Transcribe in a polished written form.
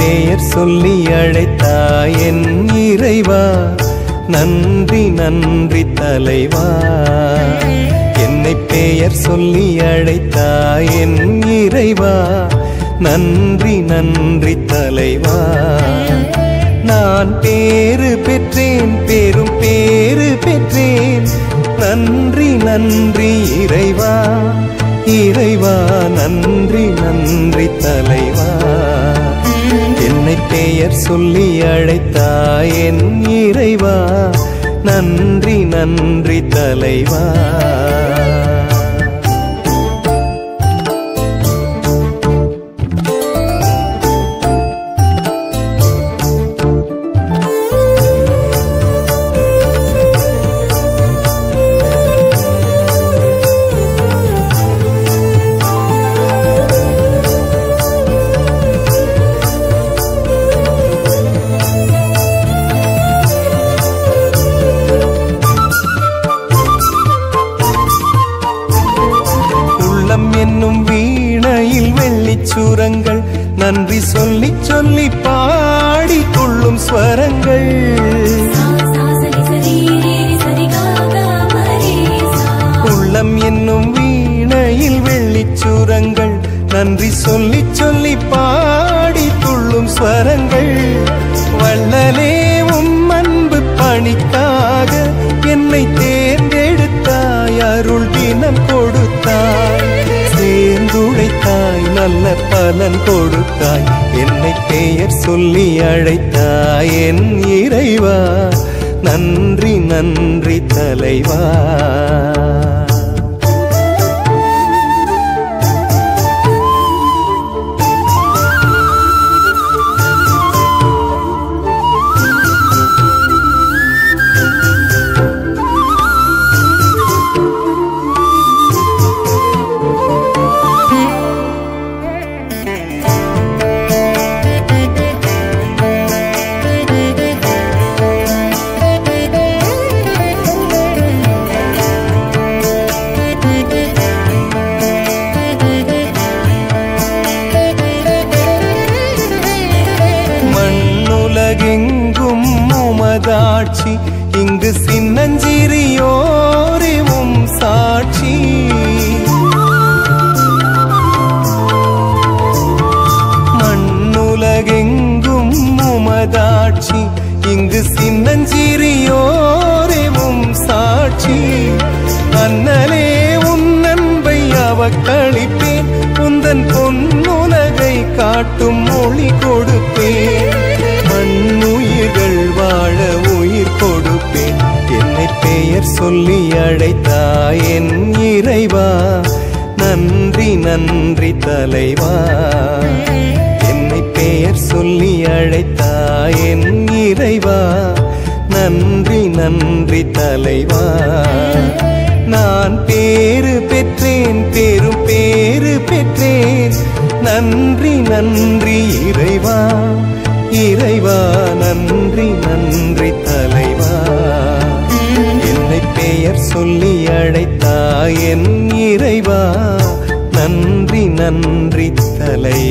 பெயர் சொல்லி அழைத்தாய் என் இறைவா, நன்றி நன்றி தலைவா. என்னை பெயர் சொல்லி அழைத்தாய் என் இறைவா, நன்றி நன்றி தலைவா. நான் பேறு பெற்றேன், பெரும் பேறு பெற்றேன், நன்றி நன்றி இறைவா, இறைவா நன்றி நன்றி தலைவா. என்னை பெயர் சொல்லி அழைத்தாய் என் இறைவா, நன்றி நன்றி தலைவா. என்னும் வீணையில் வெள்ளிச்சுரங்கள், நன்றி சொல்லி சொல்லி பாடி கொள்ளும் ஸ்வரங்கள். உள்ளம் என்னும் வீணையில் வெள்ளிச்சுரங்கள், நன்றி சொல்லி சொல்லி பாடி கொள்ளும் ஸ்வரங்கள். வள்ளலே உம் அன்பு பணிக்காக என்னை தேர்ந்தெடுத்தாய், அருள் தினம் கொடுத்தாய், சேர்ந்துழைத்தாய், நல்ல பலன் கொடுத்தாய். என்னை பெயர் சொல்லி அழைத்தாய் என் இறைவா, நன்றி நன்றி தலைவா. மண்ணுலகெங்கும் உமதாட்சி, இங்கு சின்னஞ்சிறியோரே உம் சாட்சி. மண்ணுலகெங்கும் உமதாட்சி, இங்கு சின்னஞ்சிறியோரே உம் சாட்சி. அண்ணலே உன் அன்பை அவக்களிப்பேன், உந்தன் பொன்னுலகை காட்டும் மொழி கொடுப்பேன். மண்ணுயிர்கள் வாழ உயிர் கொடுப்பேன். என்னை பெயர் சொல்லி அழைத்தாய் என் இறைவா, நன்றி நன்றி தலைவா. என்னை பெயர் சொல்லி அழைத்தாய் என் இறைவா, நன்றி நன்றி தலைவா. நான் பேறு பெற்றேன், பெரும் பேறு பெற்றேன், நன்றி நன்றி இறைவா, இறைவா நன்றி நன்றி தலைவா. என்னை பெயர் சொல்லி அழைத்தாய் என் இறைவா, நன்றி நன்றி தலைவா.